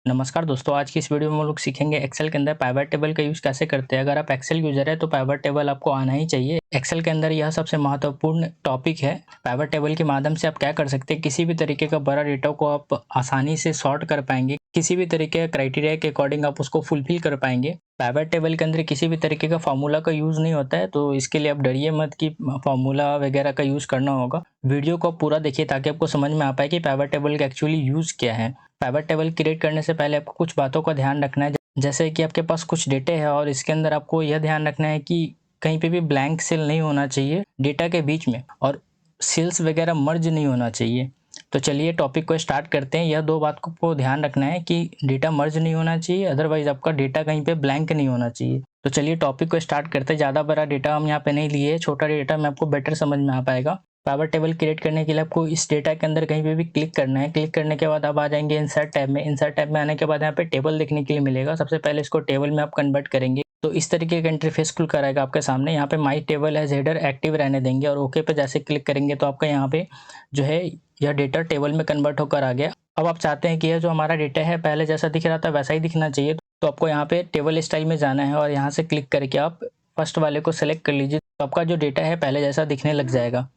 नमस्कार दोस्तों, आज की इस वीडियो में हम लोग सीखेंगे एक्सेल के अंदर पाइवट टेबल का यूज़ कैसे करते हैं। अगर आप एक्सेल यूज़र है तो पाइवट टेबल आपको आना ही चाहिए। एक्सेल के अंदर यह सबसे महत्वपूर्ण टॉपिक है। पाइवट टेबल के माध्यम से आप क्या कर सकते हैं, किसी भी तरीके का बड़ा डेटा को आप आसानी से सॉर्ट कर पाएंगे, किसी भी तरीके का क्राइटेरिया के अकॉर्डिंग आप उसको फुलफिल कर पाएंगे। पाइवट टेबल के अंदर किसी भी तरीके का फार्मूला का यूज़ नहीं होता है, तो इसके लिए आप डरिए मत कि फार्मूला वगैरह का यूज़ करना होगा। वीडियो को आप पूरा देखिए ताकि आपको समझ में आ पाए कि पाइवट टेबल का एक्चुअली यूज़ क्या है। पाइवट टेबल क्रिएट करने से पहले आपको कुछ बातों का ध्यान रखना है, जैसे कि आपके पास कुछ डेटा है और इसके अंदर आपको यह ध्यान रखना है कि कहीं पे भी ब्लैंक सेल नहीं होना चाहिए डेटा के बीच में, और सेल्स वगैरह मर्ज नहीं होना चाहिए। तो चलिए टॉपिक को स्टार्ट करते हैं। यह दो बात को ध्यान रखना है कि डेटा मर्ज नहीं होना चाहिए, अदरवाइज आपका डेटा कहीं पे ब्लैंक नहीं होना चाहिए। तो चलिए टॉपिक को स्टार्ट करते हैं। ज़्यादा बड़ा डेटा हम यहाँ पे नहीं लिए, छोटा डेटा में आपको बेटर समझ में आ पाएगा। पाइवट टेबल क्रिएट करने के लिए आपको इस डेटा के अंदर कहीं पे भी क्लिक करना है। क्लिक करने के बाद आप आ जाएंगे इंसर्ट टैब में। इंसर्ट टैब में आने के बाद यहाँ पे टेबल देखने के लिए मिलेगा। सबसे पहले इसको टेबल में आप कन्वर्ट करेंगे तो इस तरीके का इंटरफेस खुल कर आएगा आपके सामने। यहाँ पे my table as header active रहने देंगे और ओके पे जैसे क्लिक करेंगे तो आपका यहाँ पे जो है यह डेटा टेबल में कन्वर्ट होकर आ गया। अब आप चाहते हैं कि यह जो हमारा डेटा है पहले जैसा दिख रहा था वैसा ही दिखना चाहिए, तो आपको यहाँ पे टेबल स्टाइल में जाना है और यहाँ से क्लिक करके आप फर्स्ट वाले को सिलेक्ट कर लीजिए, तो आपका जो डेटा है पहले जैसा दिखने लग जाएगा।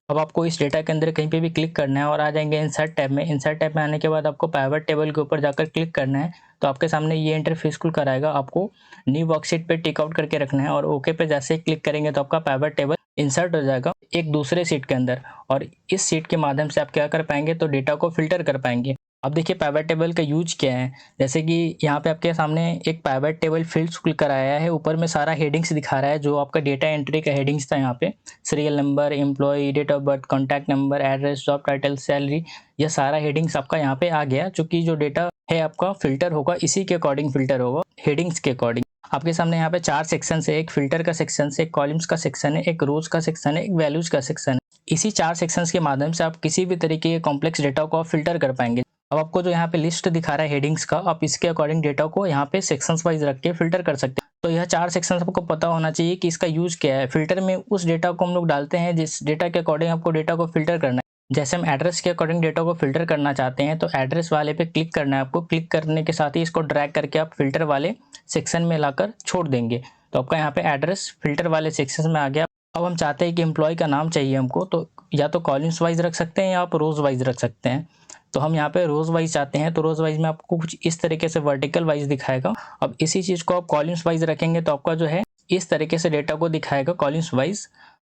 अब आपको इस डेटा के अंदर कहीं पे भी क्लिक करना है और आ जाएंगे इंसर्ट टैब में। इंसर्ट टैब में आने के बाद आपको पाइवट टेबल के ऊपर जाकर क्लिक करना है, तो आपके सामने ये इंटरफेस खुल कर आएगा। आपको न्यू वर्कशीट पे टिक आउट करके रखना है और ओके पे जैसे ही क्लिक करेंगे तो आपका पाइवट टेबल इंसर्ट हो जाएगा एक दूसरे सीट के अंदर, और इस सीट के माध्यम से आप क्या कर पाएंगे, तो डेटा को फिल्टर कर पाएंगे। अब देखिए पाइवट टेबल का यूज क्या है। जैसे कि यहाँ पे आपके सामने एक पाइवट टेबल फील्ड खुल कर आया है, ऊपर में सारा हेडिंग्स दिखा रहा है जो आपका डेटा एंट्री का हेडिंग्स था। यहाँ पे serial number, employ, date of birth, contact number, address, job title, salary, यह सारा हेडिंग्स आपका यहाँ पे आ गया। चूंकि जो डेटा है आपका फिल्टर होगा, इसी के अकॉर्डिंग फिल्टर होगा, हेडिंग्स के अकॉर्डिंग। आपके सामने यहाँ पे 4 सेक्शन है, एक फिल्टर का सेक्शन है, एक कॉलम्स का सेक्शन है, एक रोज का सेक्शन है, एक वैल्यूज का सेक्शन है। इसी 4 सेक्शंस के माध्यम से आप किसी भी तरीके के कॉम्प्लेक्स डेटा को आप फिल्टर कर पाएंगे। अब आपको जो यहाँ पे लिस्ट दिखा रहा है हेडिंग्स का, आप इसके अकॉर्डिंग डेटा को यहाँ पे सेक्शंस वाइज रख के फिल्टर कर सकते हैं। तो यह 4 सेक्शंस आपको पता होना चाहिए कि इसका यूज क्या है। फिल्टर में उस डेटा को हम लोग डालते हैं जिस डेटा के अकॉर्डिंग आपको डेटा को फिल्टर करना है। जैसे हम एड्रेस के अकॉर्डिंग डेटा को फिल्टर करना चाहते हैं तो एड्रेस वाले पे क्लिक करना है आपको। क्लिक करने के साथ ही इसको ड्रैग करके आप फिल्टर वाले सेक्शन में लाकर छोड़ देंगे, तो आपका यहाँ पे एड्रेस फिल्टर वाले सेक्शन में आ गया। अब हम चाहते हैं कि एम्प्लॉय का नाम चाहिए हमको, तो या तो कॉलम्स वाइज रख सकते हैं या आप रोज वाइज रख सकते हैं। तो हम यहाँ पे रोज वाइज चाहते हैं, तो रोज वाइज में आपको कुछ इस तरीके से वर्टिकल वाइज दिखाएगा। अब इसी चीज को आप कॉलम्स वाइज रखेंगे तो आपका जो है इस तरीके से डेटा को दिखाएगा कॉलम्स वाइज।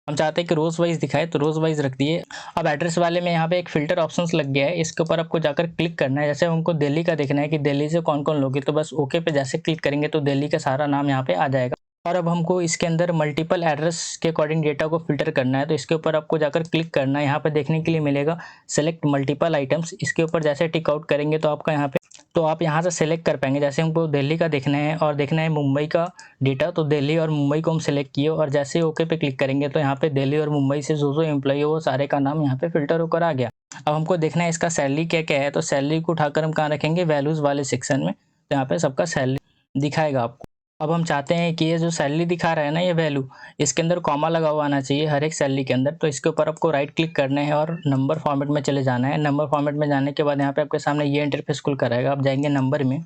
हम चाहते हैं कि रोज वाइज दिखाए तो रोज वाइज रख दिए। अब एड्रेस वाले में यहाँ पे एक फिल्टर ऑप्शंस लग गया है, इसके ऊपर आपको जाकर क्लिक करना है। जैसे हमको दिल्ली का देखना है कि दिल्ली से कौन कौन लोग हैं, तो बस ओके पे जैसे क्लिक करेंगे तो दिल्ली का सारा नाम यहाँ पे आ जाएगा। और अब हमको इसके अंदर मल्टीपल एड्रेस के अकॉर्डिंग डेटा को फिल्टर करना है, तो इसके ऊपर आपको जाकर क्लिक करना है। यहाँ पे देखने के लिए मिलेगा सेलेक्ट मल्टीपल आइटम्स, इसके ऊपर जैसे टिक आउट करेंगे तो आपका यहाँ पे, तो आप यहाँ से सेलेक्ट कर पाएंगे। जैसे हमको दिल्ली का देखना है और देखना है मुंबई का डेटा, तो दिल्ली और मुंबई को हम सेलेक्ट किए और जैसे ही ओके पे क्लिक करेंगे तो यहाँ पे दिल्ली और मुंबई से जो एम्प्लॉय है वो सारे का नाम यहाँ पे फिल्टर होकर आ गया। अब हमको देखना है इसका सैलरी क्या क्या है, तो सैलरी को उठाकर हम कहाँ रखेंगे, वैल्यूज वाले सेक्शन में, तो यहाँ पे सबका सैलरी दिखाएगा आपको। अब हम चाहते हैं कि ये जो सैलरी दिखा रहा है ना, ये वैल्यू, इसके अंदर कॉमा लगा हुआ आना चाहिए हर एक सैलरी के अंदर। तो इसके ऊपर आपको राइट क्लिक करना है और नंबर फॉर्मेट में चले जाना है। नंबर फॉर्मेट में जाने के बाद यहाँ पे आपके सामने ये इंटरफेस खुल कर आएगा। आप जाएंगे नंबर में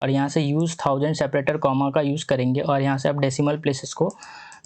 और यहाँ से यूज़ थाउजेंड सेपरेटर कॉमा का यूज़ करेंगे और यहाँ से आप डेसिमल प्लेसेस को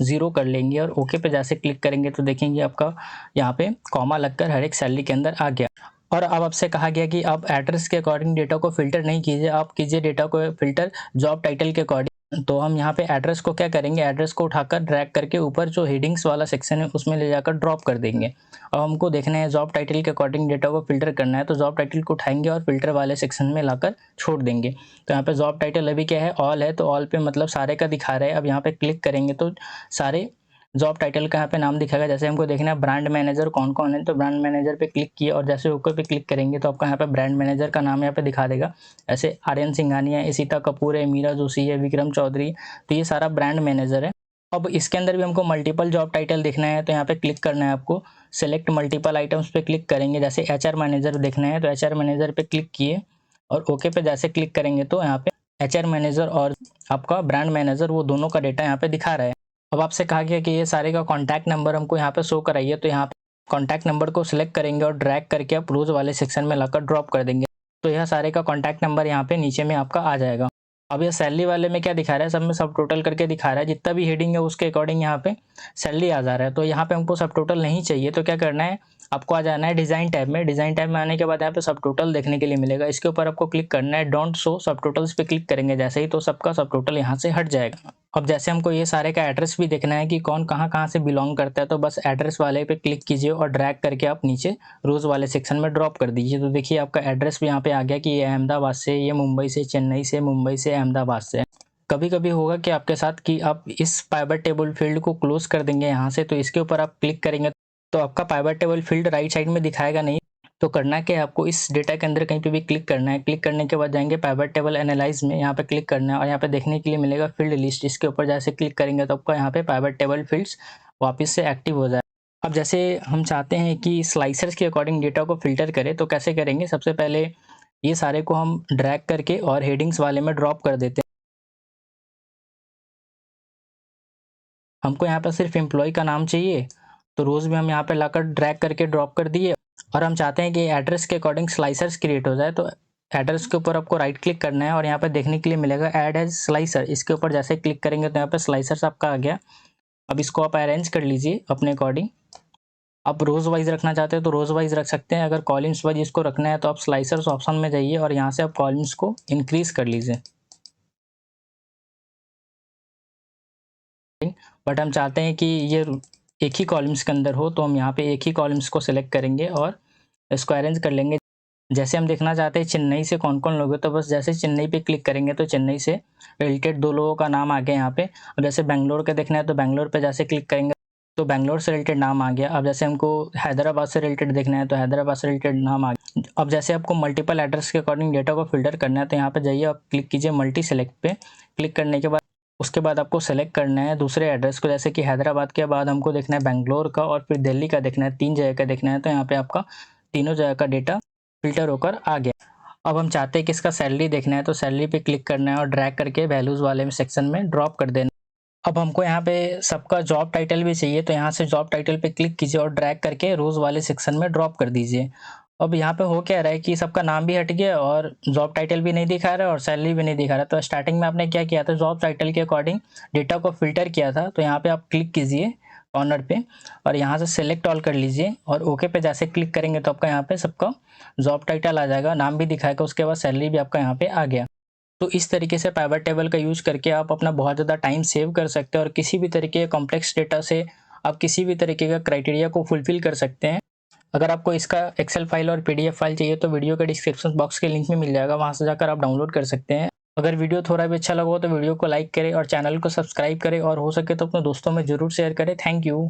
0 कर लेंगे और ओके पे जैसे क्लिक करेंगे तो देखेंगे आपका यहाँ पे कॉमा लगकर हर एक सैलरी के अंदर आ गया। और अब आपसे कहा गया कि आप एड्रेस के अकॉर्डिंग डेटा को फिल्टर नहीं कीजिए, आप कीजिए डेटा को फिल्टर जॉब टाइटल के अकॉर्डिंग। तो हम यहाँ पे एड्रेस को क्या करेंगे, एड्रेस को उठाकर ड्रैग करके ऊपर जो हेडिंग्स वाला सेक्शन है उसमें ले जाकर ड्रॉप कर देंगे। अब हमको देखना है जॉब टाइटल के अकॉर्डिंग डेटा को फिल्टर करना है, तो जॉब टाइटल को उठाएंगे और फिल्टर वाले सेक्शन में लाकर छोड़ देंगे। तो यहाँ पे जॉब टाइटल अभी क्या है, ऑल है, तो ऑल पे मतलब सारे का दिखा रहा है। अब यहाँ पे क्लिक करेंगे तो सारे जॉब टाइटल का यहाँ पे नाम दिखाएगा। जैसे हमको देखना है ब्रांड मैनेजर कौन कौन है, तो ब्रांड मैनेजर पे क्लिक किए और जैसे ओके पे क्लिक करेंगे तो आपका यहाँ पे ब्रांड मैनेजर का नाम यहाँ पे दिखा देगा। ऐसे आर्यन सिंघानिया है, इशिता कपूर है, मीरा जोशी है, विक्रम चौधरी, तो ये सारा ब्रांड मैनेजर है। अब इसके अंदर भी हमको मल्टीपल जॉब टाइटल देखना है, तो यहाँ पे क्लिक करना है आपको, सेलेक्ट मल्टीपल आइटम्स पे क्लिक करेंगे। जैसे एचआर मैनेजर देखना है तो एचआर मैनेजर पे क्लिक किए और ओके पे जैसे क्लिक करेंगे तो यहाँ पे एचआर मैनेजर और आपका ब्रांड मैनेजर वो दोनों का डेटा यहाँ पे दिखा रहा है। अब आपसे कहा गया कि ये सारे का कॉन्टैक्ट नंबर हमको यहाँ पे शो कराइए, तो यहाँ पे कॉन्टैक्ट नंबर को सिलेक्ट करेंगे और ड्रैग करके आप रोज वाले सेक्शन में लाकर ड्रॉप कर देंगे। तो यह सारे का कॉन्टैक्ट नंबर यहाँ पे नीचे में आपका आ जाएगा। अब ये सैलरी वाले में क्या दिखा रहा है, सब में सब टोटल करके दिखा रहा है, जितना भी हेडिंग है उसके अकॉर्डिंग यहाँ पे सैलरी आ जा रहा है। तो यहाँ पे हमको सब टोटल नहीं चाहिए, तो क्या करना है, आपको आ जाना है डिज़ाइन टैब में। डिज़ाइन टैब में आने के बाद यहाँ पे सब टोटल देखने के लिए मिलेगा, इसके ऊपर आपको क्लिक करना है, डोंट शो सब टोटल्स पे क्लिक करेंगे जैसे ही, तो सबका सब टोटल यहाँ से हट जाएगा। अब जैसे हमको ये सारे का एड्रेस भी देखना है कि कौन कहाँ से बिलोंग करता है, तो बस एड्रेस वाले पे क्लिक कीजिए और ड्रैग करके आप नीचे रोज वाले सेक्शन में ड्रॉप कर दीजिए। तो देखिए आपका एड्रेस भी यहाँ पे आ गया कि ये अहमदाबाद से, ये मुंबई से, चेन्नई से, मुंबई से, अहमदाबाद से। कभी कभी होगा कि आपके साथ कि आप इस पाइवट टेबल फील्ड को क्लोज कर देंगे यहाँ से, तो इसके ऊपर आप क्लिक करेंगे तो आपका pivot table field right side में दिखाएगा नहीं। तो करना क्या है, आपको इस डेटा के अंदर कहीं पे भी क्लिक करना है। क्लिक करने के बाद जाएंगे पाइवट टेबल एनालाइज में, यहाँ पे क्लिक करना है और यहाँ पे देखने के लिए मिलेगा फील्ड लिस्ट। इसके ऊपर जैसे क्लिक करेंगे तो आपका यहाँ पे पाइवट टेबल फील्ड्स वापस से एक्टिव हो जाए। अब जैसे हम चाहते हैं कि स्लाइसर्स के अकॉर्डिंग डेटा को फिल्टर करें, तो कैसे करेंगे, सबसे पहले ये सारे को हम ड्रैग करके और हेडिंग्स वाले में ड्रॉप कर देते हैं। हमको यहाँ पर सिर्फ एम्प्लॉय का नाम चाहिए, तो रोज में हम यहाँ पे लाकर ड्रैग करके ड्रॉप कर दिए। और हम चाहते हैं कि एड्रेस के अकॉर्डिंग स्लाइसर्स क्रिएट हो जाए, तो एड्रेस के ऊपर आपको राइट क्लिक करना है और यहाँ पे देखने के लिए मिलेगा ऐड एज स्लाइसर। इसके ऊपर जैसे क्लिक करेंगे तो यहाँ पे स्लाइसर्स आपका आ गया। अब इसको आप अरेंज कर लीजिए अपने अकॉर्डिंग। आप रोज वाइज रखना चाहते हैं तो रोज वाइज रख सकते हैं, अगर कॉलम्स वाइज इसको रखना है तो आप स्लाइसर्स ऑप्शन में जाइए और यहाँ से आप कॉलम्स को इंक्रीज कर लीजिए। बट हम चाहते हैं कि ये एक ही कॉलम्स के अंदर हो, तो हम यहाँ पे एक ही कॉलम्स को सिलेक्ट करेंगे और इसको अरेंज कर लेंगे। जैसे हम देखना चाहते हैं चेन्नई से कौन कौन लोग हैं, तो बस जैसे चेन्नई पे क्लिक करेंगे तो चेन्नई से रिलेटेड 2 लोगों का नाम आ गया यहाँ पे। अब जैसे बेंगलोर का देखना है तो बेंगलोर पे जैसे क्लिक करेंगे तो बेंगलोर से रिलेटेड नाम आ गया। अब जैसे हमको हैदराबाद से रिलेटेड देखना है तो हैदराबाद से रिलेटेड नाम आ गया। अब जैसे आपको मल्टीपल एड्रेस के अकॉर्डिंग डेटा को फिल्टर करना है तो यहाँ पे जाइए, आप क्लिक कीजिए मल्टी सेलेक्ट पे। क्लिक करने के बाद उसके बाद आपको सेलेक्ट करना है दूसरे एड्रेस को, जैसे कि हैदराबाद के बाद हमको देखना है बेंगलोर का और फिर दिल्ली का देखना है, 3 जगह का देखना है। तो यहाँ पे आपका तीनों जगह का डेटा फिल्टर होकर आ गया। अब हम चाहते हैं कि इसका सैलरी देखना है, तो सैलरी पे क्लिक करना है और ड्रैग करके वैल्यूज वाले सेक्शन में ड्रॉप कर देना। अब हमको यहाँ पे सबका जॉब टाइटल भी चाहिए, तो यहाँ से जॉब टाइटल पे क्लिक कीजिए और ड्रैग करके रोज वाले सेक्शन में ड्रॉप कर दीजिए। अब यहाँ पे हो क्या रहा है कि सबका नाम भी हट गया और जॉब टाइटल भी नहीं दिखा रहा है और सैलरी भी नहीं दिखा रहा है। तो स्टार्टिंग में आपने क्या किया था, जॉब टाइटल के अकॉर्डिंग डेटा को फिल्टर किया था। तो यहाँ पे आप क्लिक कीजिए कॉर्नर पे और यहाँ से सेलेक्ट ऑल कर लीजिए और ओके पे जैसे क्लिक करेंगे तो आपका यहाँ पे सबका जॉब टाइटल आ जाएगा, नाम भी दिखाएगा, उसके बाद सैलरी भी आपका यहाँ पे आ गया। तो इस तरीके से पाइवट टेबल का यूज करके आप अपना बहुत ज़्यादा टाइम सेव कर सकते हैं और किसी भी तरीके के कॉम्प्लेक्स डेटा से आप किसी भी तरीके का क्राइटेरिया को फुलफिल कर सकते हैं। अगर आपको इसका एक्सेल फाइल और पीडीएफ फाइल चाहिए तो वीडियो के डिस्क्रिप्शन बॉक्स के लिंक में मिल जाएगा, वहां से जाकर आप डाउनलोड कर सकते हैं। अगर वीडियो थोड़ा भी अच्छा लगा हो तो वीडियो को लाइक करें और चैनल को सब्सक्राइब करें और हो सके तो अपने दोस्तों में जरूर शेयर करें। Thank you.